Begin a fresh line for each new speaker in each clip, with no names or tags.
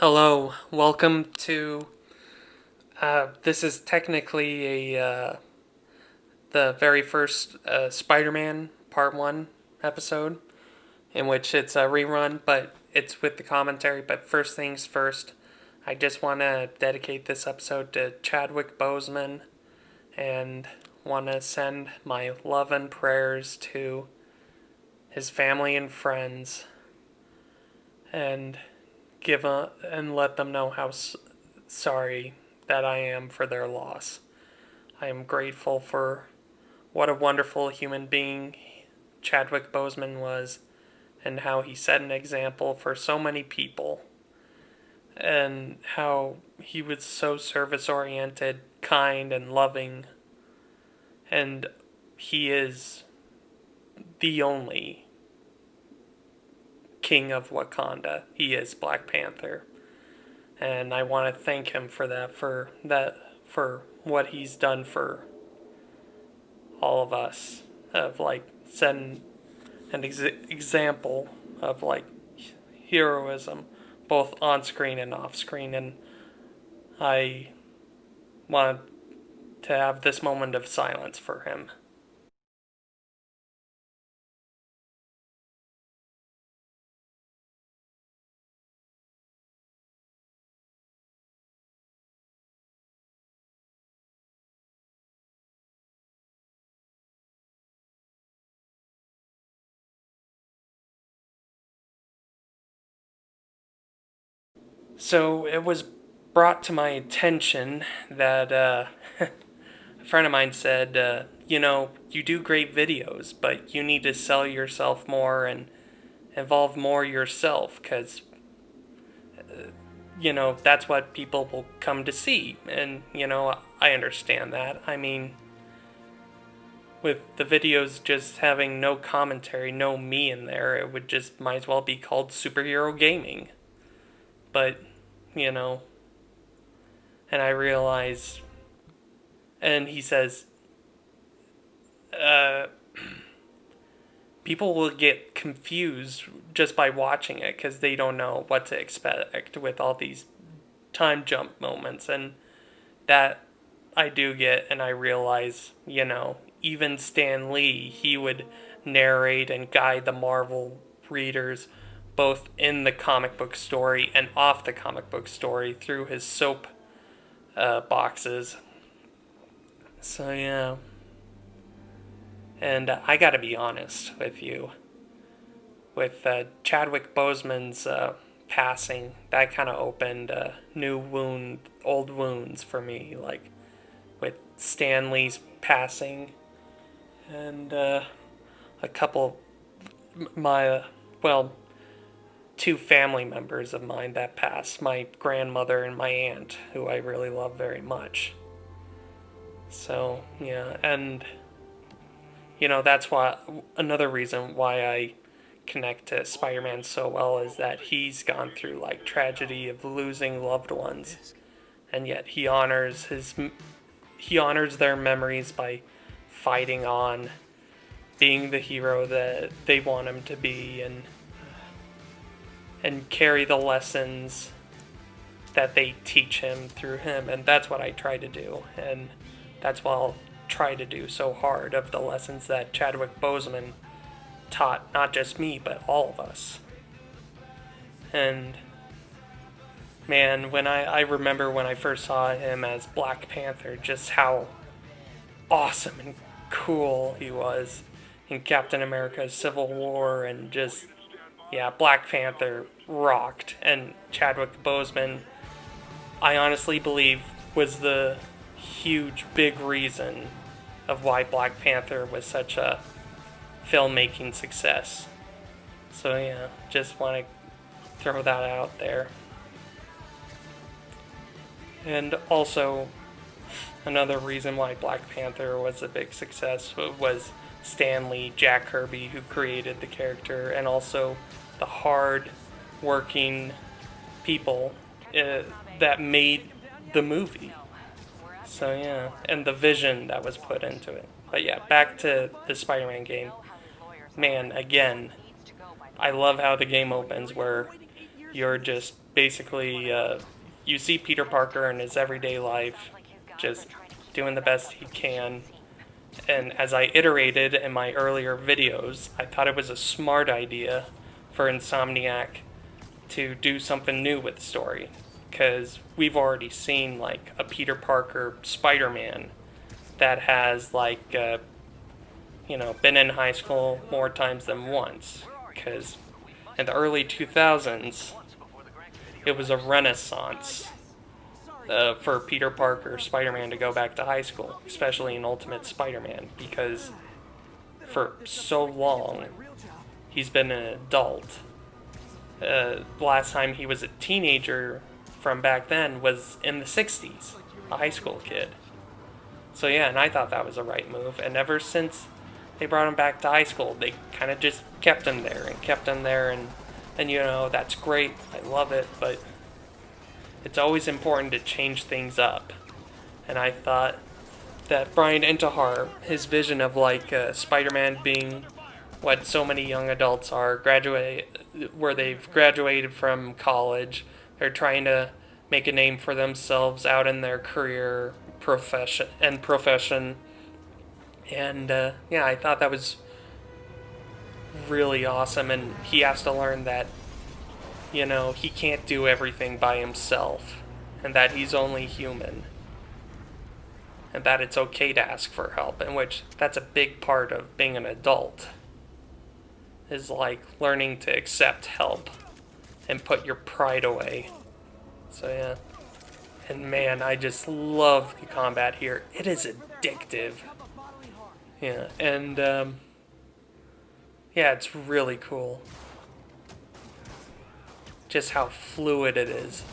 Hello, welcome to. This is technically the very first Spider-Man Part 1 episode, in which it's a rerun, but it's with the commentary. But first things first, I just want to dedicate this episode to Chadwick Boseman and want to send my love and prayers to his family and friends and and let them know how sorry that I am for their loss. I am grateful for what a wonderful human being Chadwick Boseman was and how he set an example for so many people and how he was so service oriented, kind, and loving. And he is the only king of Wakanda. He is Black Panther. And I want to thank him for for what he's done for all of us, of like setting an example of like heroism, both on screen and off screen. And I want to have this moment of silence for him. So it was brought to my attention that a friend of mine said, you do great videos, but you need to sell yourself more and involve more yourself because, that's what people will come to see. And, I understand that. I mean, with the videos just having no commentary, no me in there, it would just might as well be called superhero gaming. But, you know, and I realize, and he says, uh, people will get confused just by watching it because they don't know what to expect with all these time jump moments. And that I do get, and I realize, even Stan Lee, he would narrate and guide the Marvel readers both in the comic book story and off the comic book story through his soap boxes. So, yeah. And I gotta be honest with you. With Chadwick Boseman's passing, that kind of opened old wounds for me. Like with Stanley's passing, and a couple of well, two family members of mine that passed, my grandmother and my aunt, who I really love very much. So, yeah, and that's why another reason why I connect to Spider-Man so well is that he's gone through like tragedy of losing loved ones, and yet he honors their memories by fighting on, being the hero that they want him to be, and carry the lessons that they teach him through him. And that's what I try to do, and that's what I'll try to do so hard, of the lessons that Chadwick Boseman taught not just me but all of us. And man, when I remember when I first saw him as Black Panther, just how awesome and cool he was in Captain America's Civil War, and just, yeah, Black Panther rocked. And Chadwick Boseman, I honestly believe, was the huge, big reason of why Black Panther was such a filmmaking success. So yeah, just want to throw that out there. And also, another reason why Black Panther was a big success was Stan Lee, Jack Kirby, who created the character, and also the hard working people that made the movie. So yeah, and the vision that was put into it. But yeah, back to the Spider-Man game. Man, again, I love how the game opens, where you're just basically, you see Peter Parker in his everyday life, just doing the best he can. And as I iterated in my earlier videos, I thought it was a smart idea for Insomniac to do something new with the story. Because we've already seen, like, a Peter Parker Spider-Man that has, like, been in high school more times than once. Because in the early 2000s, it was a renaissance for Peter Parker, Spider-Man, to go back to high school, especially in Ultimate Spider-Man, because for so long he's been an adult. Last time he was a teenager from back then was in the 60s, a high school kid. So yeah, and I thought that was a right move, and ever since they brought him back to high school, they kind of just kept him there, and that's great, I love it, but it's always important to change things up. And I thought that Brian Intihar, his vision of like Spider-Man being what so many young adults are, where they've graduated from college, they're trying to make a name for themselves out in their career, profession. And I thought that was really awesome. And he has to learn that he can't do everything by himself, and that he's only human, and that it's okay to ask for help, in which that's a big part of being an adult, is like learning to accept help and put your pride away. So yeah, and man, I just love the combat here. It is addictive. Yeah, and it's really cool. Just how fluid it is.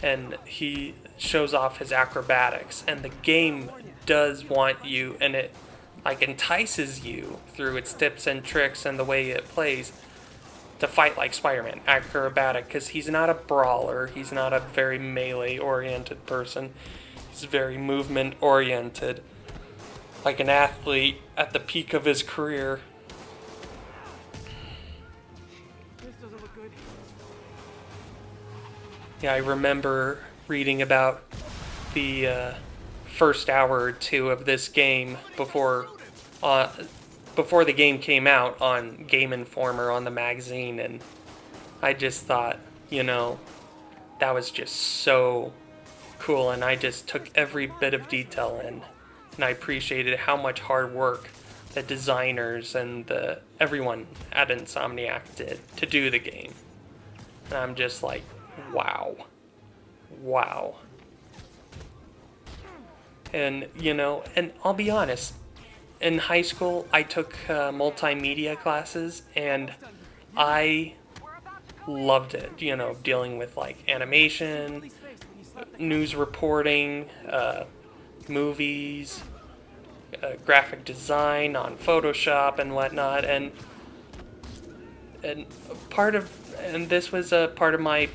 And he shows off his acrobatics, and the game does want you, and it like entices you through its tips and tricks and the way it plays to fight like Spider-Man, acrobatic, because he's not a brawler, he's not a very melee oriented person, he's very movement oriented, like an athlete at the peak of his career. Yeah, I remember reading about the first hour or two of this game before the game came out on Game Informer on the magazine, and I just thought, that was just so cool, and I just took every bit of detail in, and I appreciated how much hard work the designers and everyone at Insomniac did to do the game. And I'm just like, wow. And, and I'll be honest, in high school, I took multimedia classes, and I loved it, dealing with, like, animation, news reporting, movies, graphic design on Photoshop and whatnot, and this was a part of my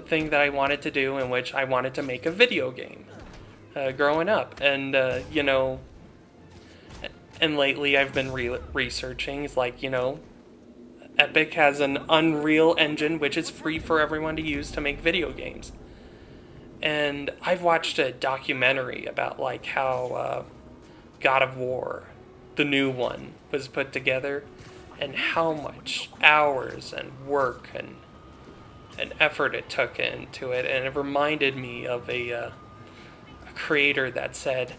thing that I wanted to do, in which I wanted to make a video game growing up, and and lately I've been researching. It's like, Epic has an Unreal Engine, which is free for everyone to use to make video games, and I've watched a documentary about like how God of War, the new one, was put together, and how much hours and work and effort it took into it. And it reminded me of a creator that said,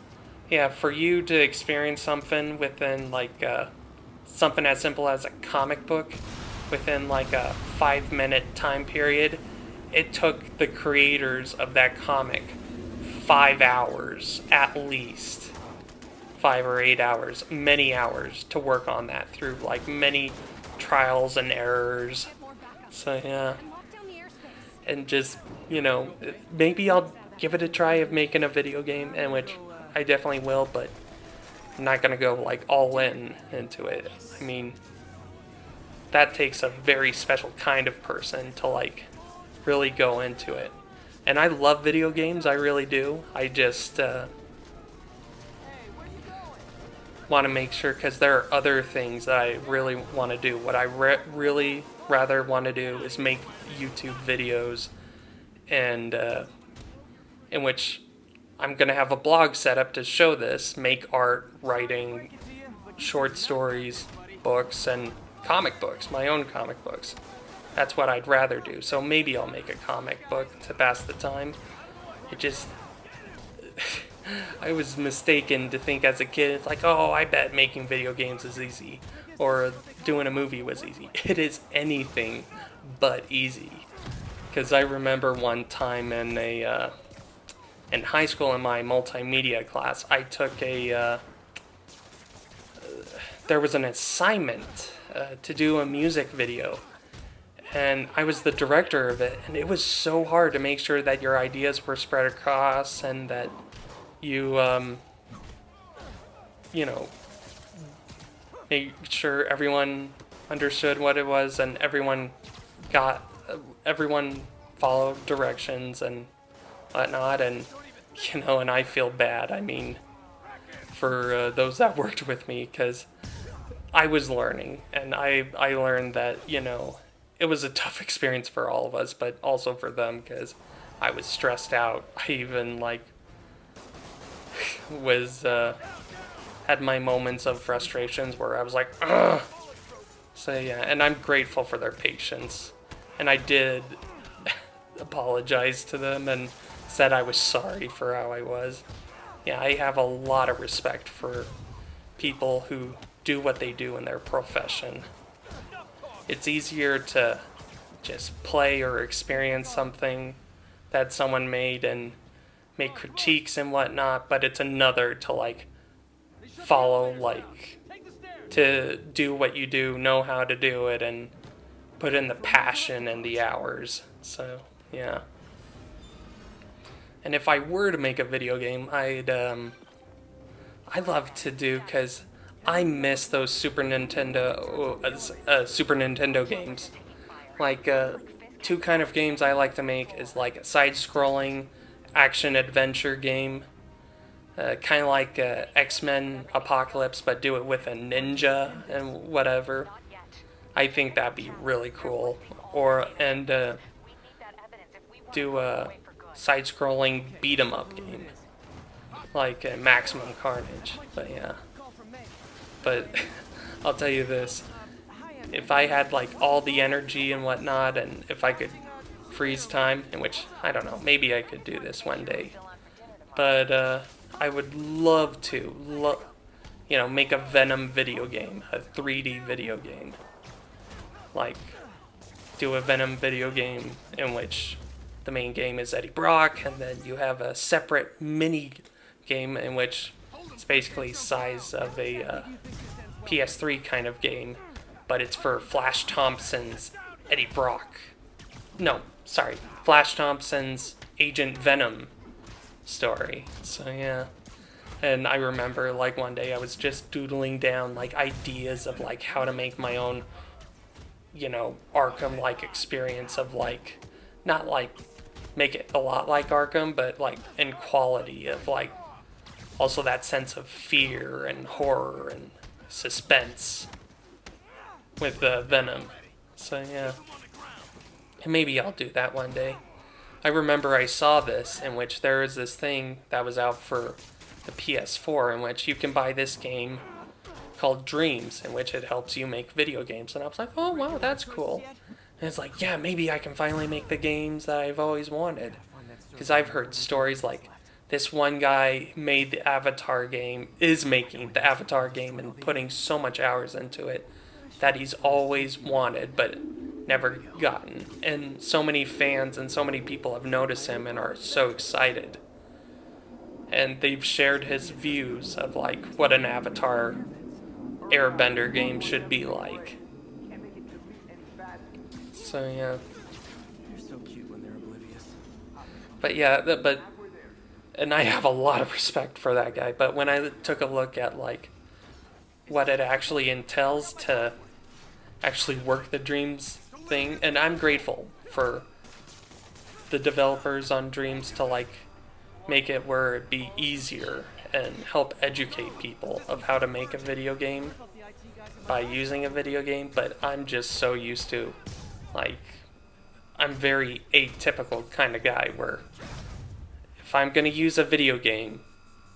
yeah, for you to experience something within like something as simple as a comic book within like a 5-minute time period, it took the creators of that comic 5 hours at least. 5 or 8 hours, many hours to work on that through like many trials and errors. So yeah. And just, maybe I'll give it a try of making a video game, in which I definitely will, but I'm not going to go, like, all into it. I mean, that takes a very special kind of person to, like, really go into it. And I love video games, I really do. I just want to make sure, because there are other things that I really want to do. What I really rather want to do is make YouTube videos, and in which I'm going to have a blog set up to show this, make art, writing, short stories, books, and comic books, my own comic books. That's what I'd rather do. So maybe I'll make a comic book to pass the time. It just... I was mistaken to think as a kid, it's like, oh, I bet making video games is easy. Or doing a movie was easy. It is anything but easy. Because I remember one time in high school in my multimedia class, I took there was an assignment to do a music video. And I was the director of it, and it was so hard to make sure that your ideas were spread across and that you, make sure everyone understood what it was and everyone followed directions and whatnot. And, and I feel bad, for those that worked with me, because I was learning, and I learned that, it was a tough experience for all of us, but also for them, because I was stressed out. I even, had my moments of frustrations where I was like, ugh! So, yeah, and I'm grateful for their patience. And I did apologize to them and said I was sorry for how I was. Yeah, I have a lot of respect for people who do what they do in their profession. It's easier to just play or experience something that someone made and make critiques and whatnot, but it's another to follow, to do what you do, know how to do it, and put in the passion and the hours. So, yeah. And if I were to make a video game, I'd love to do, because I miss those Super Nintendo games. Two kind of games I like to make is a side-scrolling action-adventure game. Kind of like X-Men Apocalypse, but do it with a ninja and whatever. I think that'd be really cool. And do a side-scrolling beat-em-up game. Like Maximum Carnage, but yeah. But I'll tell you this, if I had all the energy and whatnot, and if I could freeze time, in which, I don't know, maybe I could do this one day, but I would love to, make a Venom video game, a 3D video game. Do a Venom video game in which the main game is Eddie Brock, and then you have a separate mini game in which it's basically size of a PS3 kind of game, but it's for Flash Thompson's Eddie Brock. No, sorry, Flash Thompson's Agent Venom story. So yeah. And I remember one day I was just doodling down ideas of how to make my own, Arkham experience of not make it a lot like Arkham, but in quality of also that sense of fear and horror and suspense with Venom. So yeah, and maybe I'll do that one day. I remember I saw this, in which there was this thing that was out for the PS4, in which you can buy this game called Dreams, in which it helps you make video games. And I was like, oh wow, that's cool. And it's yeah, maybe I can finally make the games that I've always wanted. Because I've heard stories this one guy made the Avatar game, is making the Avatar game and putting so much hours into it that he's always wanted but never gotten. And so many fans and so many people have noticed him and are so excited. And they've shared his views of what an Avatar Airbender game should be like. So yeah.
They're so cute when they're oblivious.
But yeah, and I have a lot of respect for that guy, but when I took a look at what it actually entails to actually work the Dreams thing, and I'm grateful for the developers on Dreams to make it where it be easier and help educate people of how to make a video game by using a video game, but I'm just so used to Like, I'm very atypical kind of guy where if I'm going to use a video game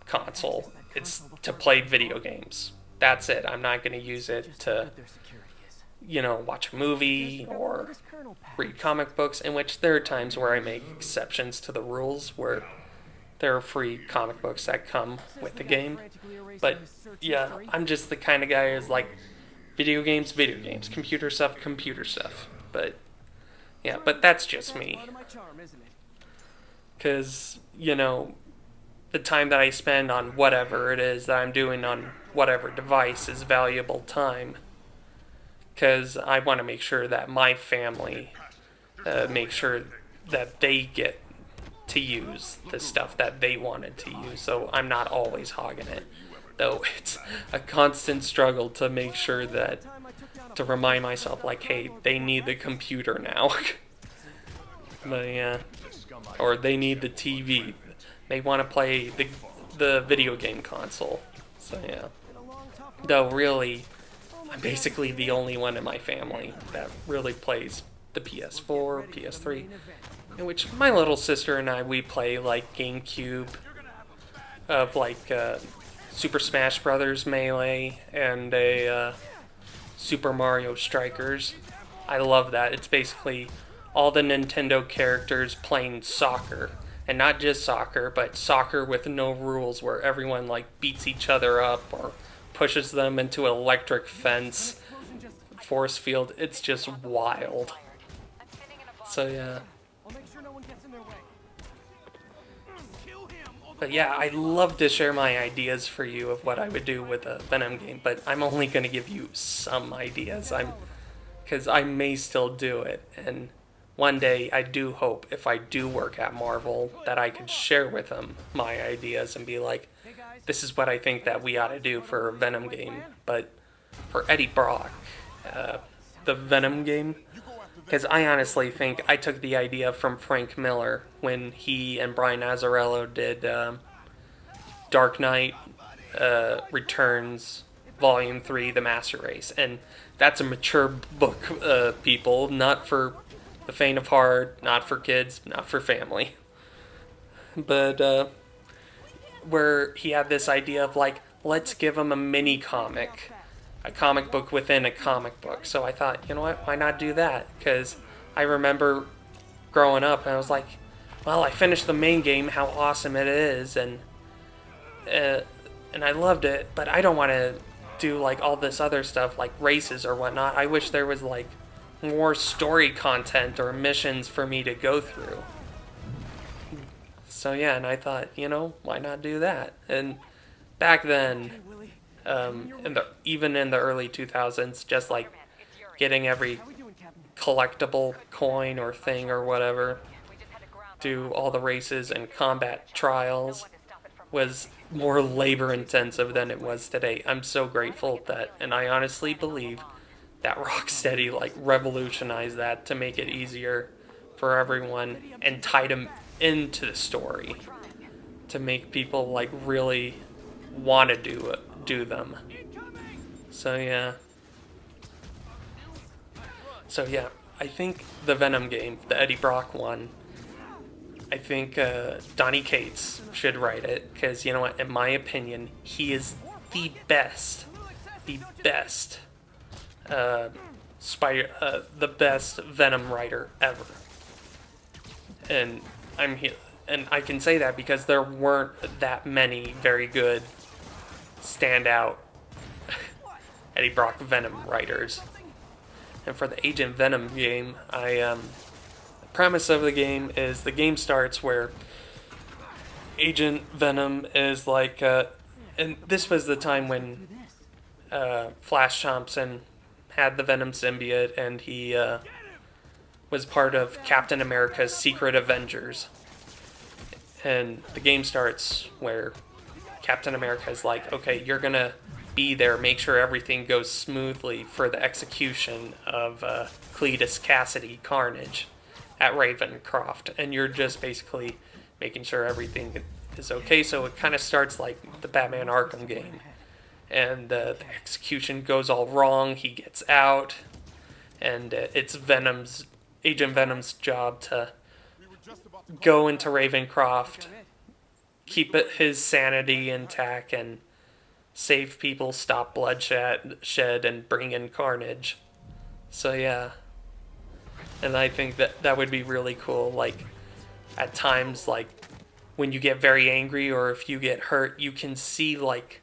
console, it's to play video games. That's it. I'm not going to use it to, watch a movie or read comic books, in which there are times where I make exceptions to the rules where there are free comic books that come with the game. But yeah, I'm just the kind of guy who's like, video games, computer stuff, computer stuff. But yeah, but that's just me. Because, the time that I spend on whatever it is that I'm doing on whatever device is valuable time. Because I want to make sure that my family make sure that they get to use the stuff that they wanted to use. So I'm not always hogging it. Though it's a constant struggle to make sure that, to remind myself, like, hey, they need the computer now. But yeah. Or they need the TV. They want to play the video game console. So yeah. Though really, I'm basically the only one in my family that really plays the PS4, PS3, in which my little sister and I, we play like GameCube of like Super Smash Brothers Melee and a Super Mario Strikers. I love that. It's basically all the Nintendo characters playing soccer. And not just soccer, but soccer with no rules where everyone like beats each other up or pushes them into an electric fence, force field. It's just wild. So yeah. But yeah, I'd love to share my ideas for you of what I would do with a Venom game, but I'm only going to give you some ideas. Because I may still do it, and one day I do hope, if I do work at Marvel, that I could share with them my ideas and be like, this is what I think that we ought to do for a Venom game. But for Eddie Brock, the Venom game, because I honestly think I took the idea from Frank Miller when he and Brian Azzarello did Dark Knight Returns Volume 3, The Master Race. And that's a mature book, people, not for the faint of heart, not for kids, not for family. But where he had this idea of like, let's give him a mini comic, a comic book within a comic book. So I thought, you know what, why not do that? Because I remember growing up and I was like, well, I finished the main game, how awesome it is, and I loved it, but I don't want to do like all this other stuff like races or whatnot. I wish there was like more story content or missions for me to go through. So yeah, and I thought, why not do that? And back then, even in the early 2000s, just like getting every collectible coin or thing or whatever, do all the races and combat trials, was more labor intensive than it was today. I'm so grateful that, and I honestly believe that Rocksteady like revolutionized that to make it easier for everyone and tied them into the story to make people like really want to do them. So yeah, I think the Venom game, the Eddie Brock one, I think Donny Cates should write it, because you know what, in my opinion, he is the best the best Venom writer ever. And I'm here, and I can say that because there weren't that many very good standout Eddie Brock Venom writers. And for the Agent Venom game, the premise of the game is the game starts where Agent Venom is like, and this was the time when Flash Thompson had the Venom symbiote, and he was part of Captain America's Secret Avengers. And the game starts where Captain America is like, okay, you're gonna be there, make sure everything goes smoothly for the execution of Cletus Cassidy Carnage at Ravencroft, and you're just basically making sure everything is okay. So it kind of starts like the Batman Arkham game, and the execution goes all wrong. He gets out, and it's Venom's Agent Venom's job to go into Ravencroft, keep his sanity intact, and save people, stop bloodshed, and bring in carnage. So yeah, and I think that would be really cool. Like at times, like when you get very angry or if you get hurt, you can see like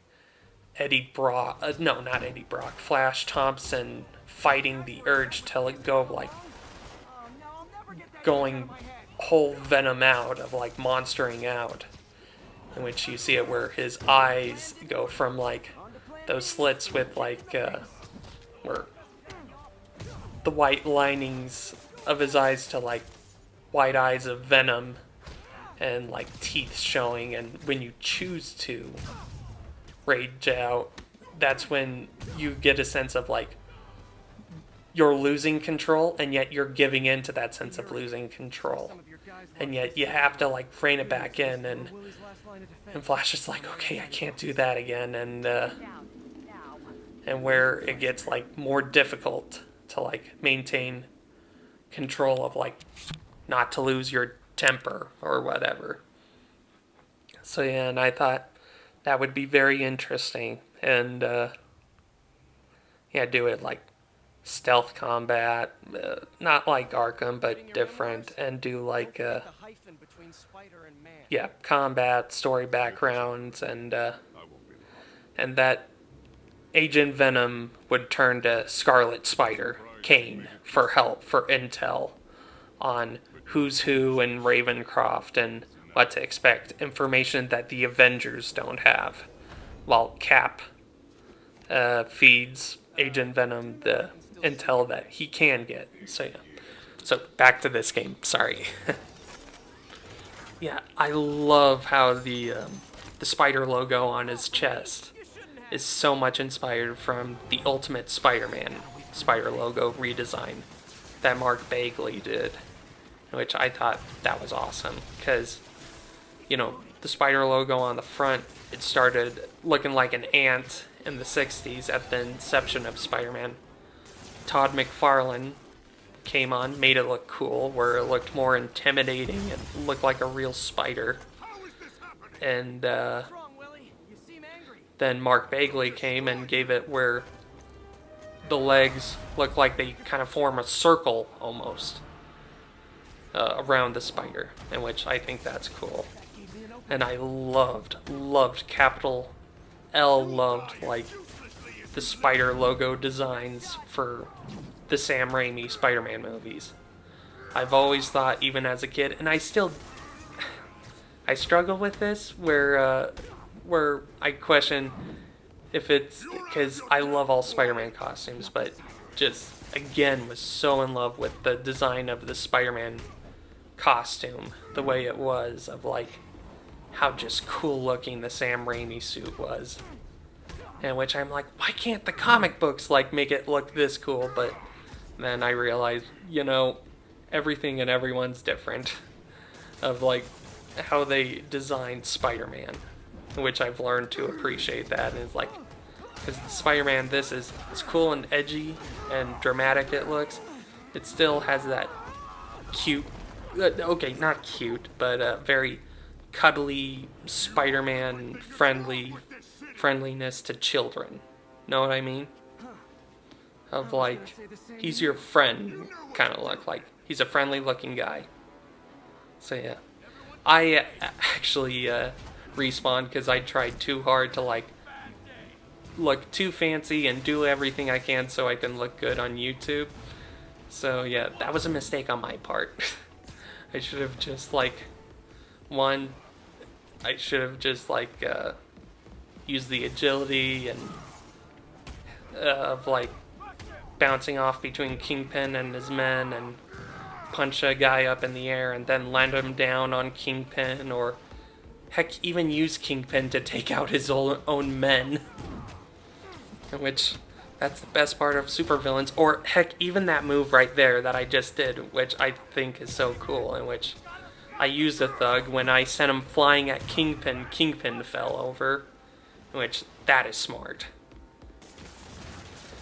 Eddie Brock, no, not Eddie Brock, Flash Thompson fighting the urge to let go of like going whole Venom out of like monstering out, in which you see it where his eyes go from like those slits with like where the white linings of his eyes to like white eyes of Venom and like teeth showing, and when you choose to rage out, that's when you get a sense of like you're losing control, and yet you're giving in to that sense of losing control, and yet you have to like rein it back in, and Flash is like, okay, I can't do that again, and where it gets like more difficult to like maintain control of like not to lose your temper or whatever. So yeah, and I thought that would be very interesting, and yeah, do it like stealth combat, not like Arkham, but different, and do like yeah, combat, story backgrounds, and that Agent Venom would turn to Scarlet Spider, Kane, for help, for intel on who's who in Ravencroft and what to expect, information that the Avengers don't have, while Cap feeds Agent Venom the intel that he can get. So yeah. So back to this game. Sorry. Yeah, I love how the spider logo on his chest is so much inspired from the Ultimate Spider-Man spider logo redesign that Mark Bagley did, which I thought that was awesome because, you know, the spider logo on the front, it started looking like an ant in the 60s at the inception of Spider-Man. Todd McFarlane came on, made it look cool, where it looked more intimidating and looked like a real spider. And then Mark Bagley came and gave it where the legs look like they kind of form a circle almost around the spider, in which I think that's cool. And I loved capital L, loved like the spider logo designs for the Sam Raimi Spider-Man movies. I've always thought, even as a kid, and I struggle with this, where I question if it's because I love all Spider-Man costumes, but just again was so in love with the design of the Spider-Man costume, the way it was, of like how just cool looking the Sam Raimi suit was. And which I'm like, why can't the comic books like make it look this cool? But then I realized, you know, everything and everyone's different of like how they designed Spider-Man, which I've learned to appreciate that. And it's like, because Spider-Man, this is as cool and edgy and dramatic it looks, it still has that cute, okay, not cute, but very cuddly Spider-Man friendliness to children. Know what I mean? Of like, he's your friend kind of look, like he's a friendly looking guy. So yeah, I actually respawned because I tried too hard to like look too fancy and do everything I can so I can look good on YouTube. So yeah, that was a mistake on my part. I should have just like used the agility and of like bouncing off between Kingpin and his men and punch a guy up in the air and then land him down on Kingpin, or heck, even use Kingpin to take out his own men. In which, that's the best part of supervillains. Or heck, even that move right there that I just did, which I think is so cool, in which I used a thug when I sent him flying at Kingpin, Kingpin fell over. In which, that is smart.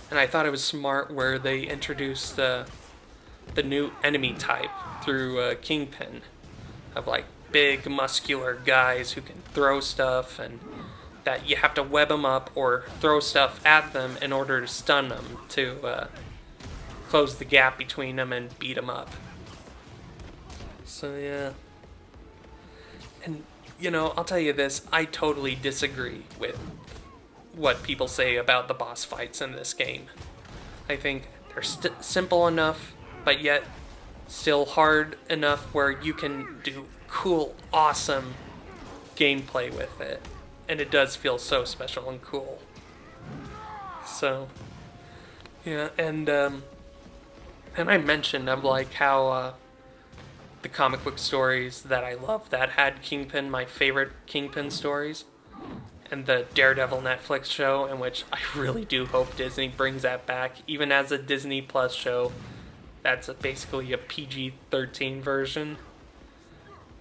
And I thought it was smart where they introduced the new enemy type through Kingpin, of like big muscular guys who can throw stuff, and that you have to web them up or throw stuff at them in order to stun them to close the gap between them and beat them up. So yeah. And, I'll tell you this, I totally disagree with what people say about the boss fights in this game. I think they're simple enough, but yet still hard enough where you can do cool, awesome gameplay with it. And it does feel so special and cool. So, yeah, and I mentioned of like how the comic book stories that I love that had Kingpin, my favorite Kingpin stories, and the Daredevil Netflix show, in which I really do hope Disney brings that back, even as a Disney Plus show. That's basically a PG-13 version,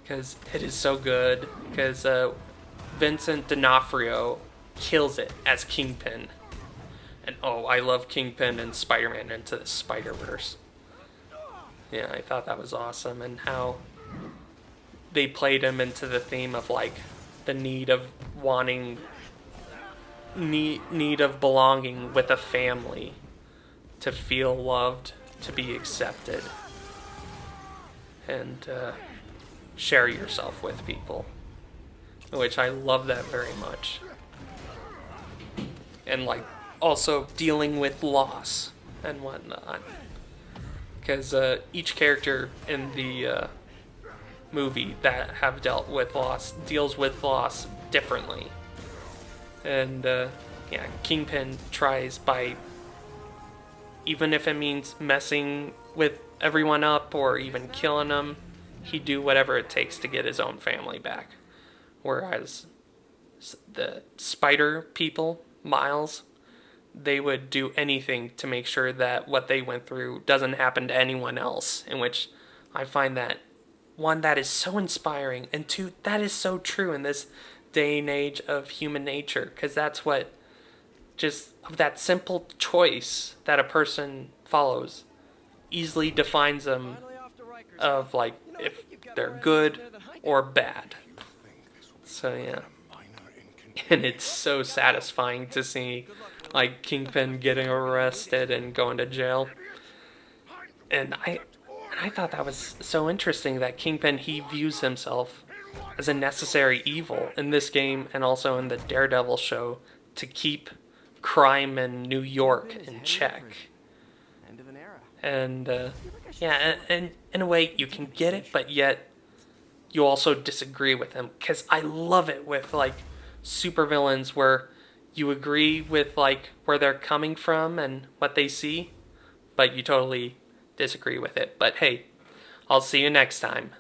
because it is so good, because Vincent D'Onofrio kills it as Kingpin. And I love Kingpin and Spider-Man Into the Spider-Verse. Yeah, I thought that was awesome, and how they played him into the theme of like the need of wanting, need of belonging with a family, to feel loved, to be accepted, and share yourself with people, which I love that very much. And like also dealing with loss and whatnot. Because each character in the movie that have dealt with loss deals with loss differently. And yeah, Kingpin tries by, even if it means messing with everyone up or even killing them, he'd do whatever it takes to get his own family back. Whereas the spider people, Miles, they would do anything to make sure that what they went through doesn't happen to anyone else, in which I find that, one, that is so inspiring, and two, that is so true in this day and age of human nature, because that's what, just of that simple choice that a person follows easily defines them of like if they're good or bad. So yeah. And it's so satisfying to see like Kingpin getting arrested and going to jail. And I thought that was so interesting that Kingpin, he views himself as a necessary evil in this game and also in the Daredevil show to keep crime in New York in check. And yeah, and in a way you can get it, but yet you also disagree with him, because I love it with like supervillains where you agree with like where they're coming from and what they see, but you totally disagree with it. But hey, I'll see you next time.